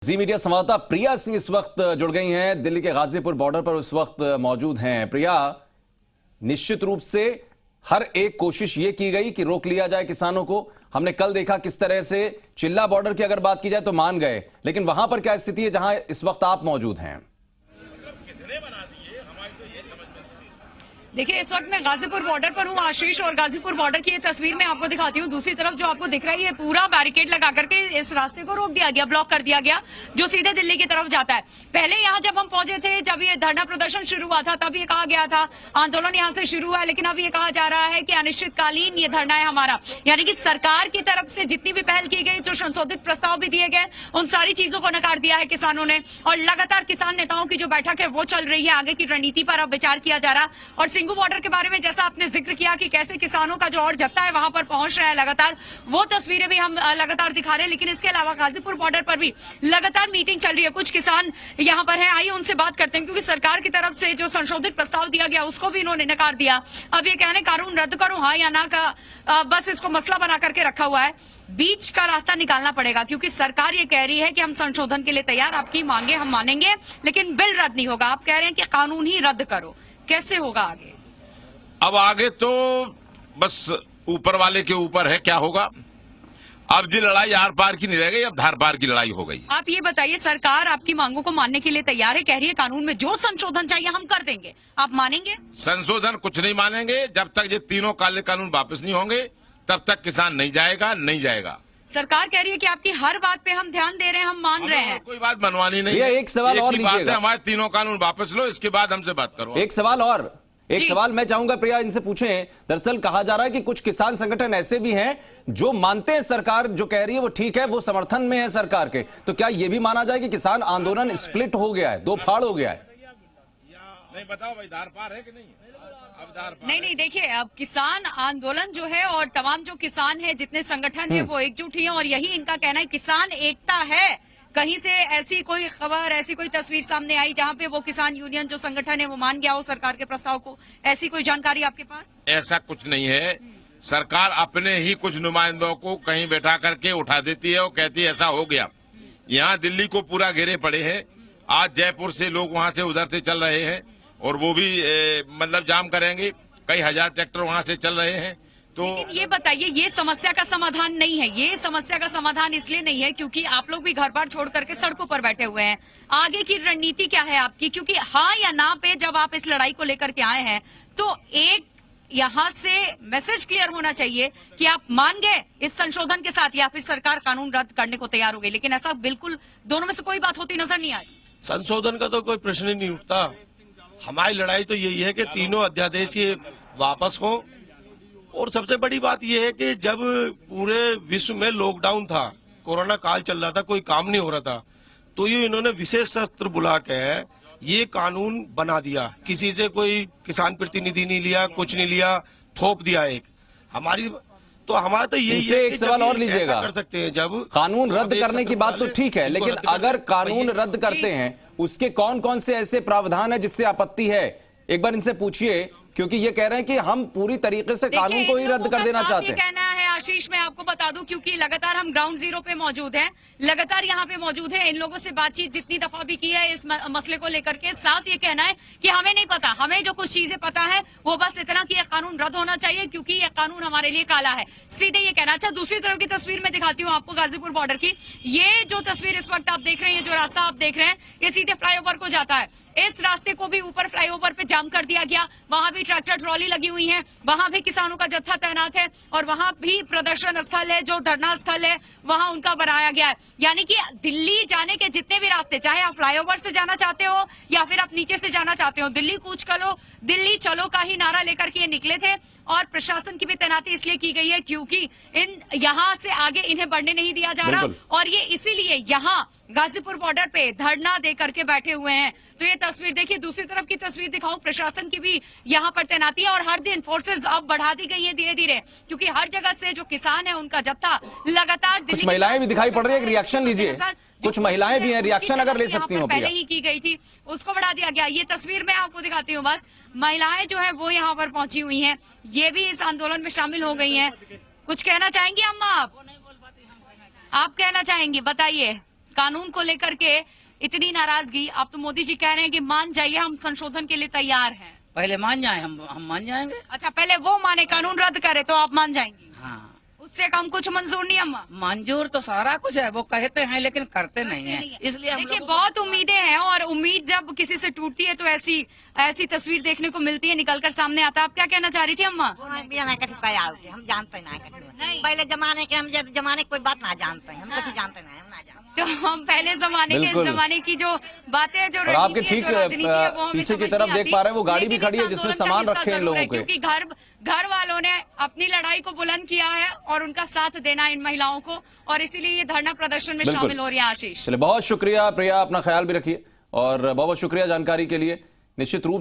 जी media संवाददाता प्रिया सिंह इस वक्त जुड़ गई हैं, दिल्ली के गाजीपुर बॉर्डर पर इस वक्त मौजूद हैं। प्रिया, निश्चित रूप से हर एक कोशिश ये की गई कि रोक लिया जाए किसानों को। हमने कल देखा किस तरह से चिल्ला बॉर्डर की अगर बात की जाए तो मान गए, लेकिन वहां पर क्या स्थिति है जहां इस वक्त आप मौजूद हैं? देखिए, इस वक्त मैं गाजीपुर बॉर्डर पर हूँ आशीष, और गाजीपुर बॉर्डर की ये तस्वीर मैं आपको दिखाती हूँ। दूसरी तरफ जो आपको दिख रहा है, ये पूरा बैरिकेड लगा करके इस रास्ते को रोक दिया गया, ब्लॉक कर दिया गया, जो सीधे दिल्ली की तरफ जाता है। पहले यहाँ जब हम पहुंचे थे, जब ये धरना प्रदर्शन शुरू हुआ था, तब ये कहा गया था आंदोलन यहाँ से शुरू हुआ, लेकिन अब ये कहा जा रहा है कि अनिश्चितकालीन ये धरना है हमारा। यानी कि सरकार की तरफ से जितनी भी पहल की गई, जो संशोधित प्रस्ताव भी दिए गए, उन सारी चीजों को नकार दिया है किसानों ने। और लगातार किसान नेताओं की जो बैठक है वो चल रही है, आगे की रणनीति पर अब विचार किया जा रहा है। और सिंघू बॉर्डर के बारे में जैसा आपने जिक्र किया कि कैसे किसानों का जो और जत्था है वहां पर पहुंच रहा है लगातार, वो तस्वीरें भी हम लगातार दिखा रहे हैं। लेकिन इसके अलावा गाजीपुर बॉर्डर पर भी लगातार मीटिंग चल रही है। कुछ किसान यहां पर हैं, आइए उनसे बात करते हैं, क्योंकि सरकार की तरफ से जो संशोधित प्रस्ताव दिया गया उसको भी इन्होंने नकार दिया। अब ये कहने कानून रद्द करो, हाँ या ना का बस इसको मसला बना करके रखा हुआ है। बीच का रास्ता निकालना पड़ेगा, क्योंकि सरकार ये कह रही है कि हम संशोधन के लिए तैयार, आपकी मांगे हम मानेंगे, लेकिन बिल रद्द नहीं होगा। आप कह रहे हैं कि कानून ही रद्द करो, कैसे होगा आगे? अब आगे तो बस ऊपर वाले के ऊपर है, क्या होगा। अब जी लड़ाई आर पार की नहीं रह गई, अब धार पार की लड़ाई हो गई। आप ये बताइए, सरकार आपकी मांगों को मानने के लिए तैयार है, कह रही है कानून में जो संशोधन चाहिए हम कर देंगे, आप मानेंगे? संशोधन कुछ नहीं मानेंगे। जब तक ये तीनों काले कानून वापस नहीं होंगे तब तक किसान नहीं जाएगा, नहीं जाएगा। सरकार कह रही है कि आपकी हर बात पे हम ध्यान दे रहे हैं, हम मान रहे हैं। कोई बात मनवानी नहीं। एक सवाल और लीजिएगा, हमारे तीनों कानून वापस लो, इसके बाद हमसे बात करो। एक सवाल मैं चाहूंगा प्रिया इनसे पूछें। दरअसल कहा जा रहा है कि कुछ किसान संगठन ऐसे भी हैं जो मानते हैं सरकार जो कह रही है वो ठीक है, वो समर्थन में है सरकार के। तो क्या ये भी माना जाए कि किसान आंदोलन स्प्लिट हो गया है, दो फाड़ हो गया है? नहीं बताओ भाई, धार पार है कि नहीं? नहीं, देखिए, अब किसान आंदोलन जो है और तमाम जो किसान है, जितने संगठन है, वो एकजुट ही है, और यही इनका कहना है, किसान एकता है। कहीं से ऐसी कोई खबर, ऐसी कोई तस्वीर सामने आई जहां पे वो किसान यूनियन जो संगठन है वो मान गया हो सरकार के प्रस्ताव को? ऐसी कोई जानकारी आपके पास? ऐसा कुछ नहीं है। सरकार अपने ही कुछ नुमाइंदों को कहीं बैठा करके उठा देती है और कहती है ऐसा हो गया। यहाँ दिल्ली को पूरा घेरे पड़े हैं। आज जयपुर से लोग वहाँ से उधर से चल रहे हैं, और वो भी मतलब जाम करेंगे। कई हजार ट्रैक्टर वहाँ से चल रहे हैं। तो लेकिन ये बताइए, ये समस्या का समाधान नहीं है। ये समस्या का समाधान इसलिए नहीं है क्योंकि आप लोग भी घर बार छोड़ करके सड़कों पर बैठे हुए हैं। आगे की रणनीति क्या है आपकी? क्योंकि हाँ या ना पे जब आप इस लड़ाई को लेकर के आए हैं, तो एक यहाँ से मैसेज क्लियर होना चाहिए कि आप मान गए इस संशोधन के साथ, या फिर सरकार कानून रद्द करने को तैयार हो गई। लेकिन ऐसा बिल्कुल दोनों में से कोई बात होती नजर नहीं आ रही। संशोधन का तो कोई प्रश्न ही नहीं उठता। हमारी लड़ाई तो यही है कि तीनों अध्यादेश ये वापस हो। और सबसे बड़ी बात यह है कि जब पूरे विश्व में लॉकडाउन था, कोरोना काल चल रहा था, कोई काम नहीं हो रहा था, तो ये इन्होंने विशेष शस्त्र बुला के ये कानून बना दिया। किसी से कोई किसान प्रतिनिधि नहीं लिया, कुछ नहीं लिया, थोप दिया एक। हमारा तो यही है। एक सवाल और लीजिएगा, कर सकते हैं जब कानून रद्द करने की बात तो ठीक है, लेकिन अगर कानून रद्द करते हैं उसके कौन कौन से ऐसे प्रावधान है जिससे आपत्ति है? एक बार इनसे पूछिए, क्योंकि ये कह रहे हैं कि हम पूरी तरीके से कानून को ही रद्द कर देना चाहते हैं। कहना है आशीष, मैं आपको बता दूं, क्योंकि लगातार हम ग्राउंड जीरो पे मौजूद हैं, लगातार यहाँ पे मौजूद है। इन लोगों से बातचीत जितनी दफा भी की है इस मसले को लेकर के, साफ ये कहना है कि हमें नहीं पता, हमें जो कुछ चीजें पता है वो बस इतना कि ये कानून रद्द होना चाहिए, क्योंकि ये कानून हमारे लिए काला है, सीधे ये कहना। अच्छा, दूसरी तरफ की तस्वीर में दिखाती हूँ आपको गाजीपुर बॉर्डर की। ये जो तस्वीर इस वक्त आप देख रहे हैं, जो रास्ता आप देख रहे हैं, ये सीधे फ्लाईओवर को जाता है। इस रास्ते को भी ऊपर फ्लाईओवर पे जाम कर दिया गया। वहां भी ट्रैक्टर ट्रॉली लगी हुई है, वहां भी किसानों का जत्था तैनात है, और वहां भी प्रदर्शन स्थल है, जो धरना स्थल है वहां उनका बनाया गया है। यानी कि दिल्ली जाने के जितने भी रास्ते, चाहे आप फ्लाईओवर से जाना चाहते हो या फिर आप नीचे से जाना चाहते हो, दिल्ली कूच करो, दिल्ली चलो का ही नारा लेकर के ये निकले थे। और प्रशासन की भी तैनाती इसलिए की गई है क्योंकि यहाँ से आगे इन्हें बढ़ने नहीं दिया जा रहा, और ये इसीलिए यहाँ गाजीपुर बॉर्डर पे धरना दे करके बैठे हुए हैं। तो ये तस्वीर देखिए, दूसरी तरफ की तस्वीर दिखाऊं, प्रशासन की भी यहाँ पर तैनाती है, और हर दिन फोर्सेस अब बढ़ा दी गई है धीरे धीरे, क्योंकि हर जगह से जो किसान है उनका जत्था लगातार। कुछ महिलाएं भी दिखाई पड़ रही है, रिएक्शन लीजिए। कुछ महिलाएं भी हैं, रिएक्शन अगर ले सकती हो। पहले ही की गई थी, उसको बढ़ा दिया गया। ये तस्वीर मैं आपको दिखाती हूँ, बस महिलाएं जो है वो यहाँ पर पहुंची हुई हैं, ये भी इस आंदोलन में शामिल हो गई हैं। कुछ कहना चाहेंगी अम्मा? आप कहना चाहेंगी, बताइए। कानून को लेकर के इतनी नाराजगी। अब तो मोदी जी कह रहे हैं कि मान जाइए, हम संशोधन के लिए तैयार हैं। पहले मान जाए, हम मान जाएंगे। अच्छा, पहले वो माने, कानून रद्द करे तो आप मान जाएंगी? हाँ, उससे कम कुछ मंजूर नहीं अम्मा? मंजूर तो सारा कुछ है, वो कहते हैं लेकिन करते नहीं है, इसलिए हम देखिए लोग बहुत उम्मीदें हैं, और उम्मीद जब किसी से टूटती है तो ऐसी तस्वीर देखने को मिलती है, निकलकर सामने आता है। आप क्या कहना चाह रही थी अम्मा? हम जानते नहीं, पहले जमाने के, हम जब जमाने की कोई बात ना जानते हैं, हम कुछ जानते नहीं, हम ना जानते। तो हम पहले जमाने के, इस बिल्कुल। जमाने की जो बातें हैं, जो और आपके रणनीति है, ठीक जो राजनीति है, वो हमें पीछे की समझ तरफ नहीं देख आती। पा रहे हैं, वो गाड़ी भी लेकिन खड़ी है इस जिसमें आंदोलन का सामान हिस्सा रखे हैं इन जरूर है, लोगों के। क्योंकि घर वालों ने अपनी लड़ाई को बुलंद किया है और उनका साथ देना इन महिलाओं को, और इसीलिए ये धरना प्रदर्शन में बिल्कुल। शामिल हो रही है। आशीष, चलिए, बहुत शुक्रिया प्रिया, अपना ख्याल भी रखिए और बहुत बहुत शुक्रिया जानकारी के लिए। निश्चित रूप